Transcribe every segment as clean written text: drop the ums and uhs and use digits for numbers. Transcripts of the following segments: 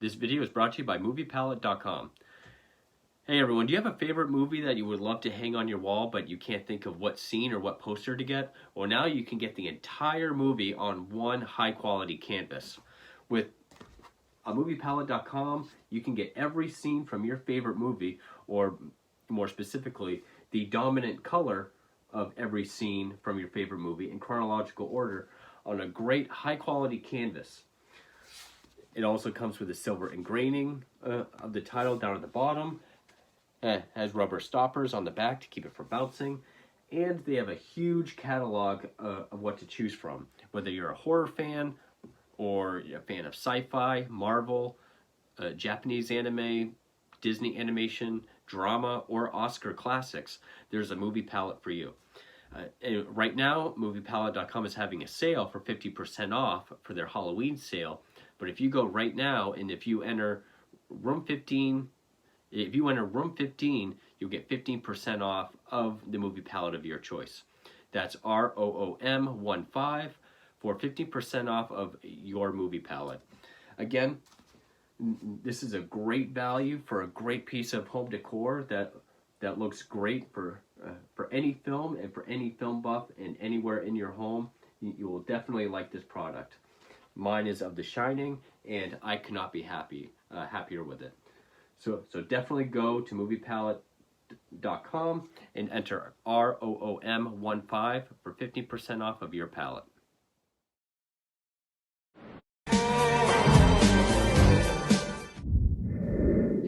This video is brought to you by MoviePalette.com. Hey everyone, do you have a favorite movie that you would love to hang on your wall but you can't think of what scene or what poster to get? Well, now you can get the entire movie on one high quality canvas. With MoviePalette.com, you can get every scene from your favorite movie, or more specifically, the dominant color of every scene from your favorite movie in chronological order on a great high quality canvas. It also comes with a silver engraving of the title down at the bottom. It has rubber stoppers on the back to keep it from bouncing. And they have a huge catalog of what to choose from. Whether you're a horror fan, or a fan of sci-fi, Marvel, Japanese anime, Disney animation, drama, or Oscar classics, there's a movie palette for you. Right now, MoviePalette.com is having a sale for 50% off for their Halloween sale. But if you go right now, and if you enter room 15, you'll get 15% off of the movie palette of your choice. That's ROOM15 for 15% off of your movie palette. Again, this is a great value for a great piece of home decor that looks great for any film and for any film buff and anywhere in your home. You will definitely like this product. Mine is of The Shining, and I could not be happier with it. So definitely go to MoviePalette.com and enter ROOM15 for 15% off of your palette.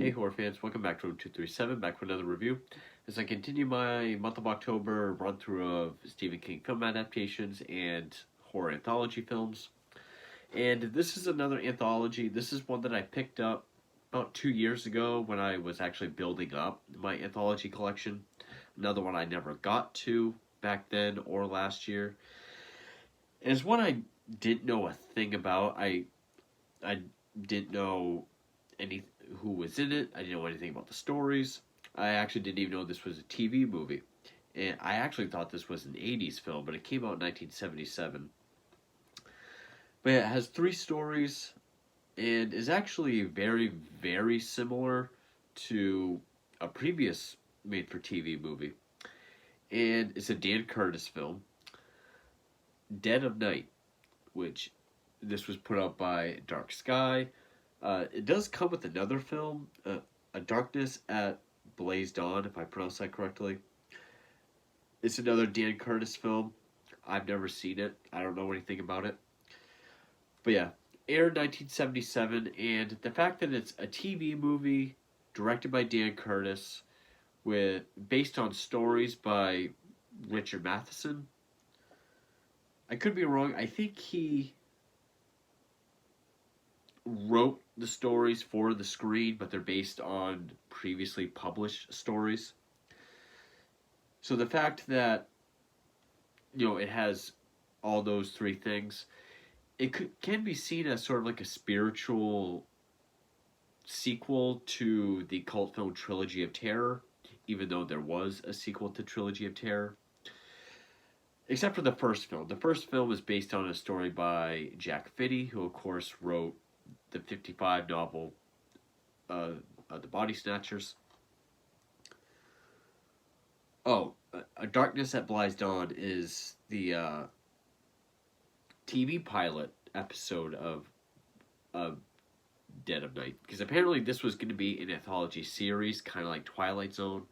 Hey horror fans, welcome back to Room 237, back with another review. As I continue my month of October run through of Stephen King film adaptations and horror anthology films. And this is another anthology. This is one that I picked up about 2 years ago when I was actually building up my anthology collection. Another one I never got to back then or last year. And it's one I didn't know a thing about. I didn't know who was in it. I didn't know anything about the stories. I actually didn't even know this was a TV movie. And I actually thought this was an 80s film, but it came out in 1977. But yeah, it has 3 stories and is actually very, very similar to a previous made-for-TV movie. And it's a Dan Curtis film, Dead of Night, which this was put out by Dark Sky. It does come with another film, A Darkness at Blaze Dawn, if I pronounce that correctly. It's another Dan Curtis film. I've never seen it. I don't know anything about it. But yeah, aired 1977, and the fact that it's a TV movie directed by Dan Curtis, based on stories by Richard Matheson. I could be wrong. I think he wrote the stories for the screen, but they're based on previously published stories. So the fact that, it has all those 3 things, it can be seen as sort of like a spiritual sequel to the cult film Trilogy of Terror, even though there was a sequel to Trilogy of Terror. Except for the first film. The first film is based on a story by Jack Finney, who of course wrote the 55 novel, The Body Snatchers. A Darkness at Blaze Dawn is the TV pilot episode of Dead of Night, because apparently this was going to be an anthology series, kind of like Twilight Zone,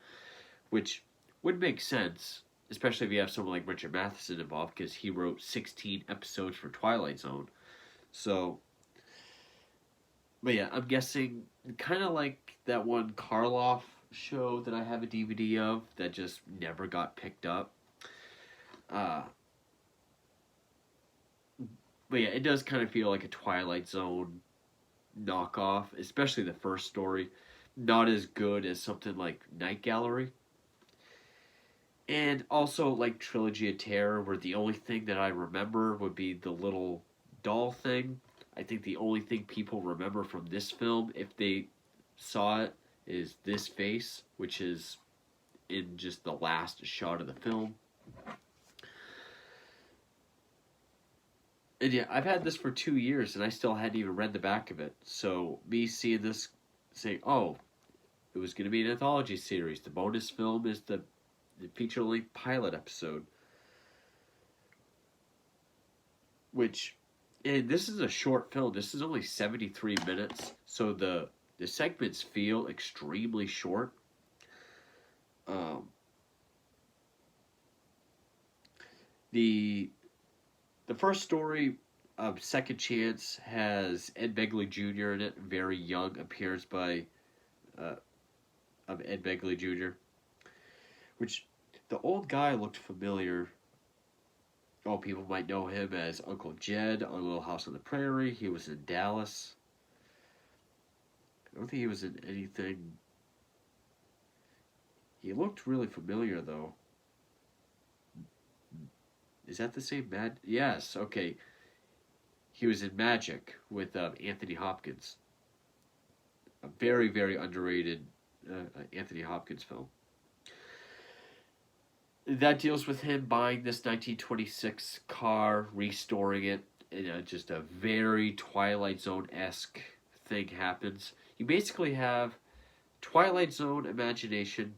which would make sense, especially if you have someone like Richard Matheson involved, because he wrote 16 episodes for Twilight Zone. So, but yeah, I'm guessing kind of like that one Karloff show that I have a DVD of that just never got picked up. But yeah, it does kind of feel like a Twilight Zone knockoff, especially the first story. Not as good as something like Night Gallery. And also like Trilogy of Terror, where the only thing that I remember would be the little doll thing. I think the only thing people remember from this film, if they saw it, is this face, which is in just the last shot of the film. And yeah, I've had this for 2 years, and I still hadn't even read the back of it. So me seeing this, saying, "Oh, it was going to be an anthology series. The bonus film is the feature-length pilot episode," which, and this is a short film. This is only 73 minutes, so the segments feel extremely short. Um, the the first story, Second Chance, has Ed Begley Jr. in it. Very young appearance by uh, of Ed Begley Jr. Which the old guy looked familiar. Oh, people might know him as Uncle Jed on Little House on the Prairie. He was in Dallas. I don't think he was in anything. He looked really familiar though. Is that the same Mad? Yes. Okay. He was in Magic with Anthony Hopkins. A very very underrated Anthony Hopkins film. That deals with him buying this 1926 car, restoring it, and just a very Twilight Zone esque thing happens. You basically have Twilight Zone imagination.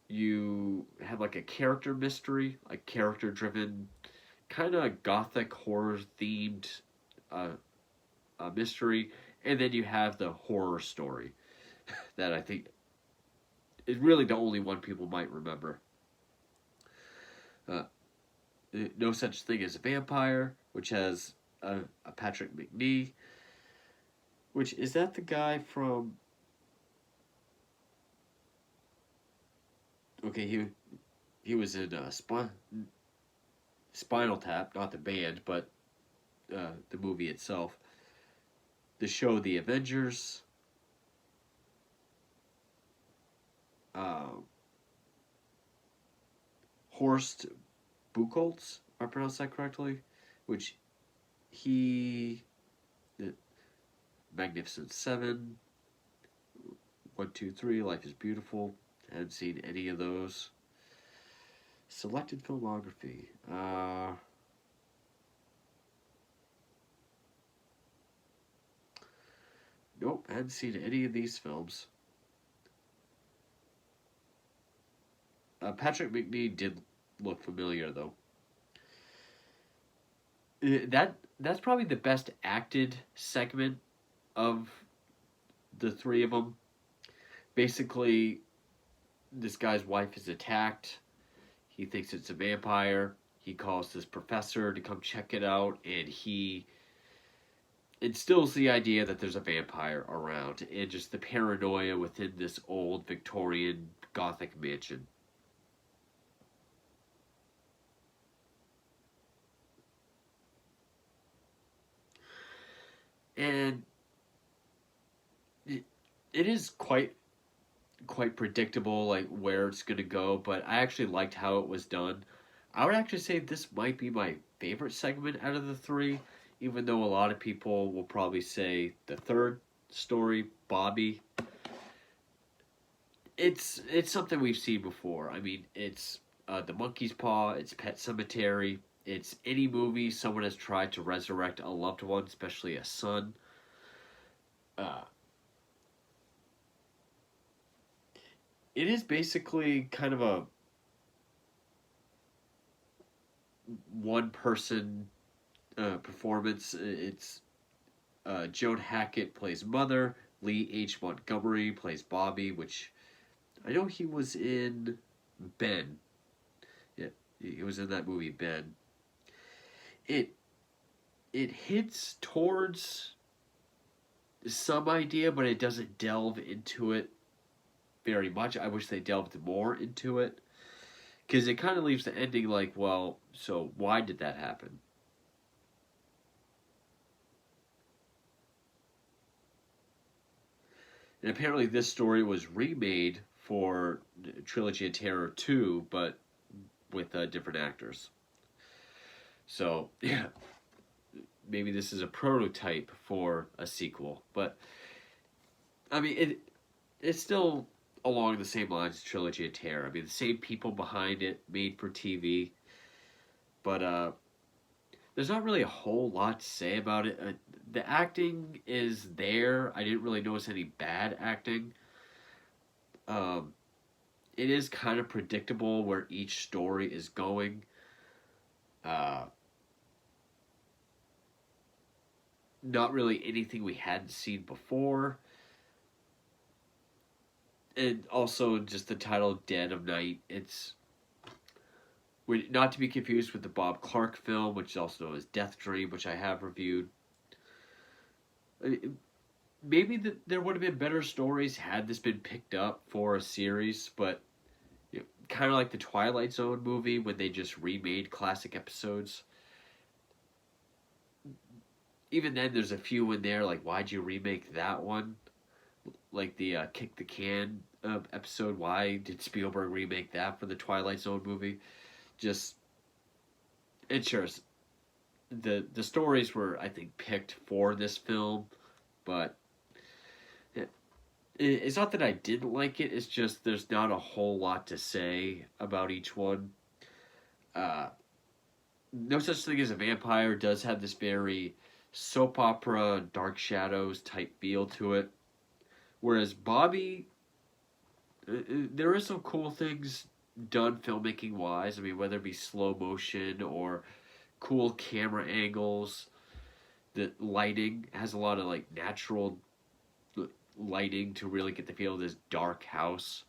You have like a character mystery, like character driven, kind of gothic horror themed uh, mystery, and then you have the horror story that I think is really the only one people might remember. Uh, no Such Thing as a Vampire, which has a Patrick McNee. Which is that the guy from? Okay, he was in Spinal Tap, not the band, but the movie itself. The show The Avengers. Uh, Horst Buchholz, if I pronounced that correctly, which he, the Magnificent Seven, 1, 2, 3, Life is Beautiful. I haven't seen any of those. Selected filmography. Nope, I hadn't seen any of these films. Patrick McNee did look familiar though. That's probably the best acted segment of the three of them. Basically, this guy's wife is attacked. He thinks it's a vampire. He calls this professor to come check it out, and he instills the idea that there's a vampire around, and just the paranoia within this old Victorian Gothic mansion. And it is quite predictable, like where it's gonna go. But I actually liked how it was done. I would actually say this might be my favorite segment out of the three, even though a lot of people will probably say the third story, Bobby. It's something we've seen before. I mean, it's the Monkey's Paw, it's Pet Cemetery, it's any movie someone has tried to resurrect a loved one, especially a son. Uh, it is basically kind of a one person performance. It's Joan Hackett plays Mother. Lee H. Montgomery plays Bobby, which I know he was in Ben. Yeah, he was in that movie Ben. It it hints towards some idea, but it doesn't delve into it very much. I wish they delved more into it because it kind of leaves the ending like, well, so why did that happen? And apparently, this story was remade for Trilogy of Terror 2, but with different actors. So, yeah, maybe this is a prototype for a sequel. But, I mean, it's still along the same lines as Trilogy of Terror. I mean, the same people behind it, made for TV. But there's not really a whole lot to say about it. The acting is there. I didn't really notice any bad acting. Um, it is kind of predictable where each story is going. Uh, Not really anything we hadn't seen before. And also just the title Dead of Night. It's not to be confused with the Bob Clark film, which is also known as Death Dream, which I have reviewed. Uh, Maybe there would have been better stories had this been picked up for a series, but kind of like the Twilight Zone movie when they just remade classic episodes. Even then, there's a few in there like, why'd you remake that one? Like the Kick the Can episode. Why did Spielberg remake that for the Twilight Zone movie? Just it sure the stories were, I think, picked for this film, but it's not that I didn't like it. It's just there's not a whole lot to say about each one. Uh, no Such Thing as a Vampire does have this very soap opera, Dark Shadows type feel to it, whereas Bobby, there is some cool things done filmmaking wise. I mean, whether it be slow motion or cool camera angles. The lighting has a lot of like natural lighting to really get the feel of this dark house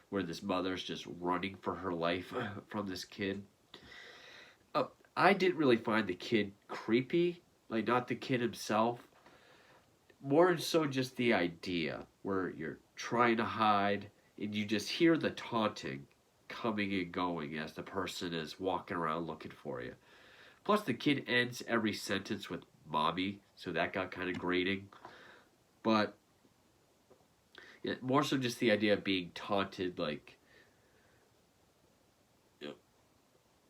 where this mother's just running for her life from this kid. Uh, I didn't really find the kid creepy, like not the kid himself. More so just the idea where you're trying to hide and you just hear the taunting coming and going as the person is walking around looking for you. Plus, the kid ends every sentence with mommy, so that got kind of grating. But yeah, more so just the idea of being taunted, like,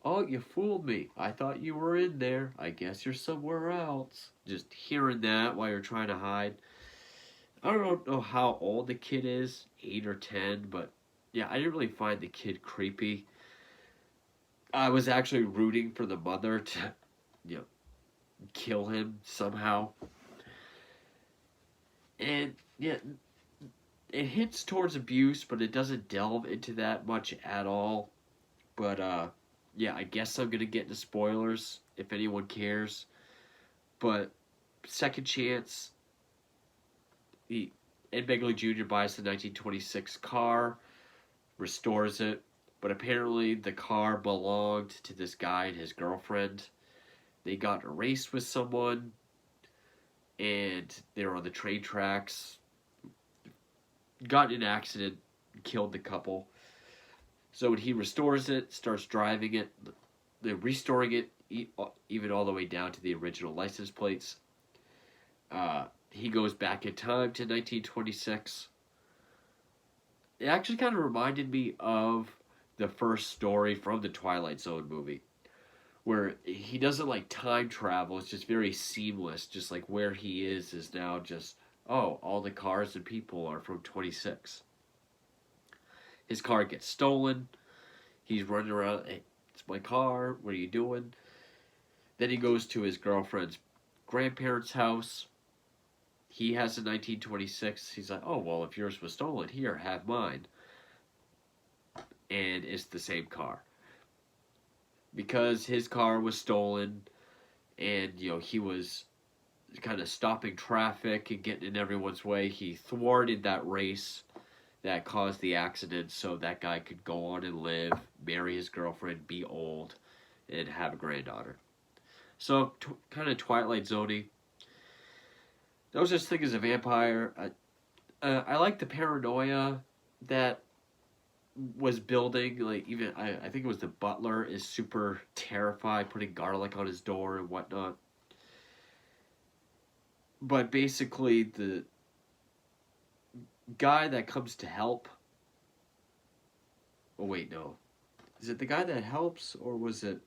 oh, you fooled me. I thought you were in there. I guess you're somewhere else. Just hearing that while you're trying to hide. I don't know how old the kid is, 8 or 10, but yeah, I didn't really find the kid creepy. I was actually rooting for the mother to, you know, kill him somehow. And yeah, it hits towards abuse, but it doesn't delve into that much at all. But yeah, I guess I'm gonna get into spoilers if anyone cares. But second chance, Ed Begley Jr. buys the 1926 car, restores it, but apparently the car belonged to this guy and his girlfriend. They got in a race with someone, and they were on the train tracks. Got in an accident, killed the couple. So when he restores it, starts driving it, they're restoring it even all the way down to the original license plates. He goes back in time to 1926. It actually kind of reminded me of the first story from the Twilight Zone movie, where he doesn't like time travel. It's just very seamless. Just like where he is now just, oh, all the cars and people are from 26. His car gets stolen. He's running around. Hey, it's my car. What are you doing? Then he goes to his girlfriend's grandparents' house. He has a 1926. He's like, oh, well, if yours was stolen, here, have mine. And it's the same car. Because his car was stolen and, you know, he was kind of stopping traffic and getting in everyone's way, he thwarted that race that caused the accident so that guy could go on and live, marry his girlfriend, be old, and have a granddaughter. So, kind of Twilight Zone-y. No Such Thing as a Vampire. I like the paranoia that was building. Like, even, I think it was the butler is super terrified, putting garlic on his door and whatnot. But basically, the guy that comes to help. Oh, wait, no. Is it the guy that helps, or was it.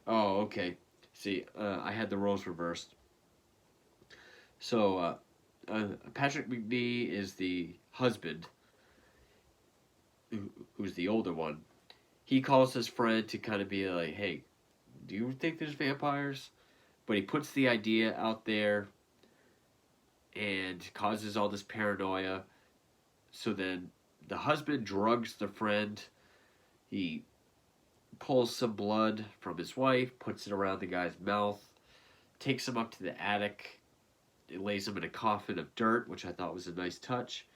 Oh, okay. See, I had the roles reversed. So, Patrick McNee is the husband, who's the older one, he calls his friend to kind of be like, hey, do you think there's vampires? But he puts the idea out there and causes all this paranoia. So then the husband drugs the friend. He pulls some blood from his wife, puts it around the guy's mouth, takes him up to the attic, it lays him in a coffin of dirt, which I thought was a nice touch.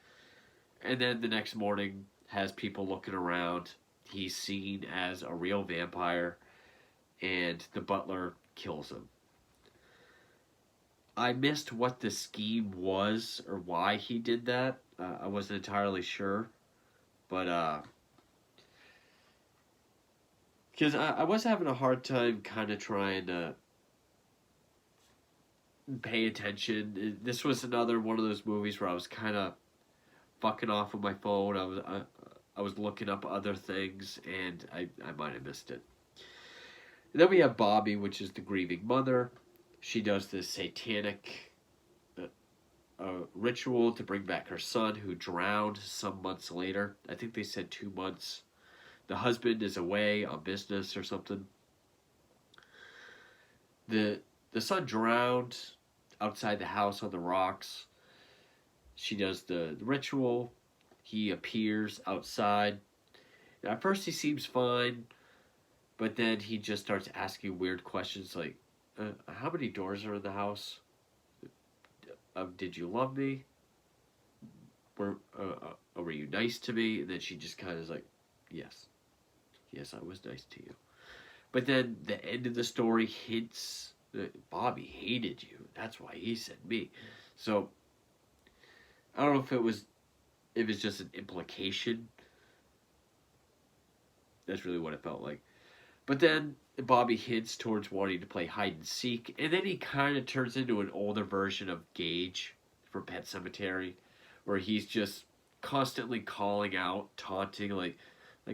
And then the next morning has people looking around. He's seen as a real vampire, and the butler kills him. I missed what the scheme was or why he did that. I wasn't entirely sure, but because I was having a hard time kind of trying to pay attention. This was another one of those movies where I was kind of fucking off on my phone. I was looking up other things, and I might have missed it. And then we have Bobby, which is the grieving mother. She does this satanic ritual to bring back her son, who drowned some months later. I think they said 2 months. The husband is away on business or something. The son drowned outside the house on the rocks. She does the ritual. He appears outside. And at first he seems fine, but then he just starts asking weird questions like, how many doors are in the house? Did you love me? Were you nice to me? And then she just kind of is like, yes. Yes, I was nice to you. But then the end of the story hints that Bobby hated you. That's why he said me. So I don't know if it was just an implication. That's really what it felt like. But then Bobby hints towards wanting to play hide and seek, and then he kind of turns into an older version of Gage from Pet Sematary, where he's just constantly calling out, taunting, like,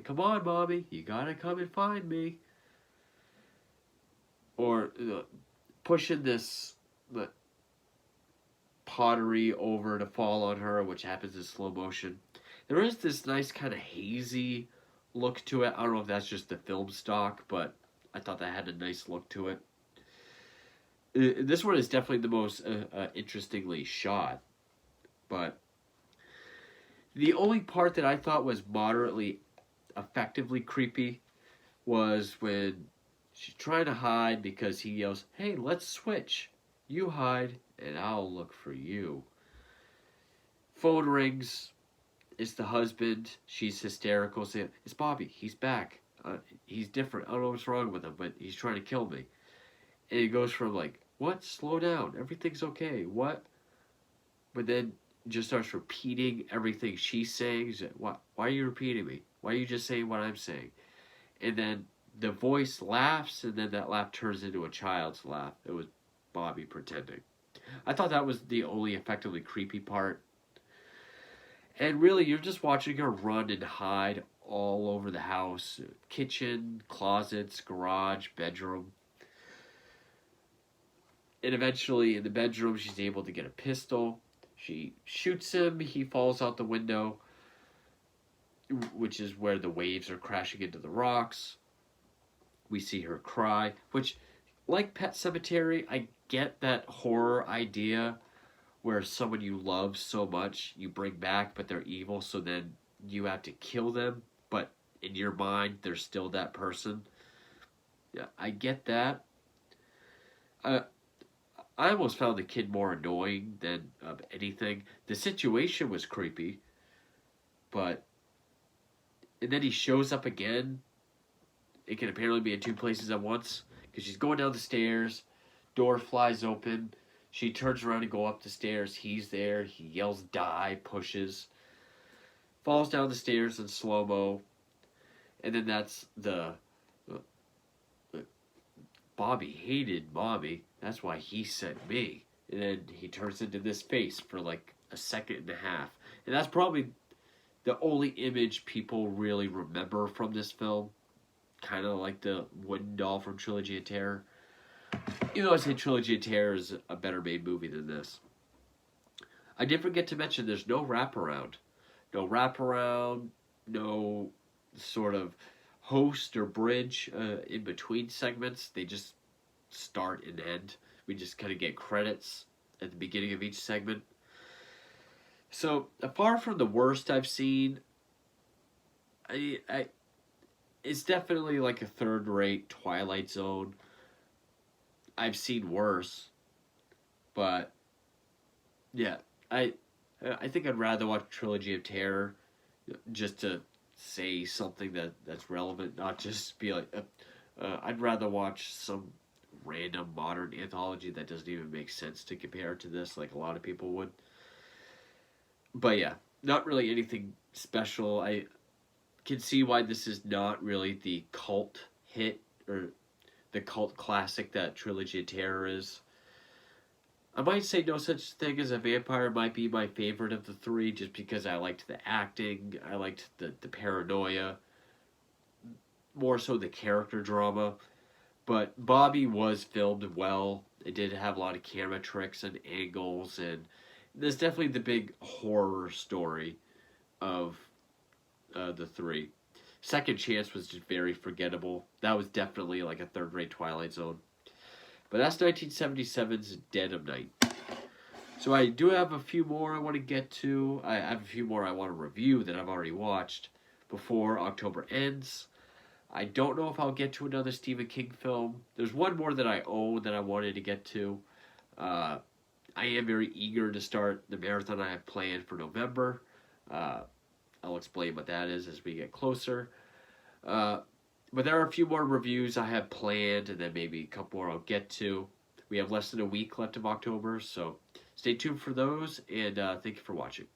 come on, Bobby, you gotta come and find me. Or pushing this pottery over to fall on her, which happens in slow motion. There is this nice kind of hazy look to it. I don't know if that's just the film stock, but I thought that had a nice look to it. This one is definitely the most interestingly shot, but the only part that I thought was moderately effectively creepy was when she's trying to hide because he yells, hey, let's switch. You hide and I'll look for you. Phone rings. It's the husband. She's hysterical, saying, it's Bobby. He's back. He's different. I don't know what's wrong with him, but he's trying to kill me. And it goes from like, what? Slow down. Everything's okay. What? But then just starts repeating everything she's saying. She's like, why are you repeating me? Why are you just saying what I'm saying? And then the voice laughs, and then that laugh turns into a child's laugh. It was Bobby pretending. I thought that was the only effectively creepy part. And really, you're just watching her run and hide all over the house. Kitchen, closets, garage, bedroom. And eventually, in the bedroom, she's able to get a pistol. She shoots him. He falls out the window, which is where the waves are crashing into the rocks. We see her cry, which, like Pet Sematary, I get that horror idea where someone you love so much you bring back, but they're evil, so then you have to kill them, but in your mind, they're still that person. Yeah, I get that. I almost found the kid more annoying than anything. The situation was creepy, but... And then he shows up again. It can apparently be in two places at once, because she's going down the stairs, door flies open, she turns around to go up the stairs. He's there. He yells, die, pushes. Falls down the stairs in slow-mo. And then that's the Bobby hated Mommy. That's why he sent me. And then he turns into this face for like a second and a half. And that's probably the only image people really remember from this film. Kind of like the wooden doll from Trilogy of Terror. Even though I say Trilogy of Terror is a better made movie than this. I did forget to mention there's no wraparound. No wraparound. no sort of host or bridge in between segments. They just start and end. We just kind of get credits at the beginning of each segment. So, apart from the worst I've seen, I it's definitely like a third-rate Twilight Zone. I've seen worse, but yeah, I think I'd rather watch Trilogy of Terror just to say something that's relevant, not just be like. I'd rather watch some random modern anthology that doesn't even make sense to compare to this, like a lot of people would. But yeah, not really anything special. I can see why this is not really the cult hit or the cult classic that Trilogy of Terror is. I might say No Such Thing as a Vampire might be my favorite of the three just because I liked the acting, I liked the paranoia, more so the character drama. But Bobby was filmed well. It did have a lot of camera tricks and angles, and there's definitely the big horror story of the three. Second Chance was just very forgettable. That was definitely like a third-rate Twilight Zone. But that's 1977's Dead of Night. So I do have a few more I want to get to. I have a few more I want to review that I've already watched before October ends. I don't know if I'll get to another Stephen King film. There's one more that I own that I wanted to get to. I am very eager to start the marathon I have planned for November. I'll explain what that is as we get closer. But there are a few more reviews I have planned, and then maybe a couple more I'll get to. We have less than a week left of October, so stay tuned for those, and thank you for watching.